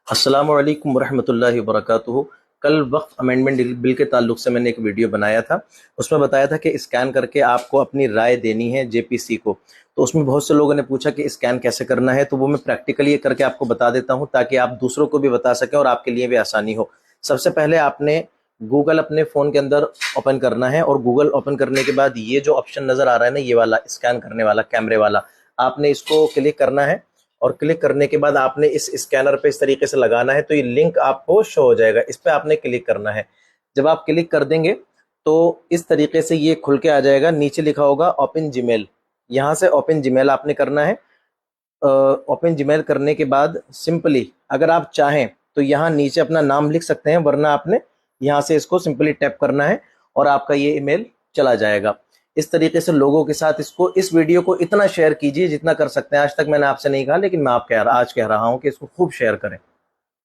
अस्सलामु अलैकुम वरहमतुल्लाहि वबरकातुहू। कल वक्फ अमेंडमेंट बिल के ताल्लुक से मैंने एक वीडियो बनाया था। उसमें बताया था कि स्कैन करके आपको अपनी राय देनी है जेपीसी को। तो उसमें बहुत से लोगों ने पूछा कि स्कैन कैसे करना है, तो वो मैं प्रैक्टिकली ये करके आपको बता देता हूँ ताकि आप दूसरों को भी बता सकें और आपके लिए भी आसानी हो। सबसे पहले आपने गूगल अपने फ़ोन के अंदर ओपन करना है और गूगल ओपन करने के बाद ये जो ऑप्शन नज़र आ रहा है ना, ये वाला स्कैन करने वाला कैमरे वाला, आपने इसको क्लिक करना है। और क्लिक करने के बाद आपने इस स्कैनर पे इस तरीके से लगाना है, तो ये लिंक आपको शो हो जाएगा, इस पे आपने क्लिक करना है। जब आप क्लिक कर देंगे तो इस तरीके से ये खुल के आ जाएगा। नीचे लिखा होगा ओपन जीमेल, यहाँ से ओपन जीमेल आपने करना है। ओपन जीमेल करने के बाद सिंपली अगर आप चाहें तो यहाँ नीचे अपना नाम लिख सकते हैं, वरना आपने यहाँ से इसको सिंपली टैप करना है और आपका ये ईमेल चला जाएगा। इस तरीके से लोगों के साथ इस वीडियो को इतना शेयर कीजिए जितना कर सकते हैं। आज तक मैंने आपसे नहीं कहा, लेकिन मैं आज कह रहा हूँ कि इसको खूब शेयर करें।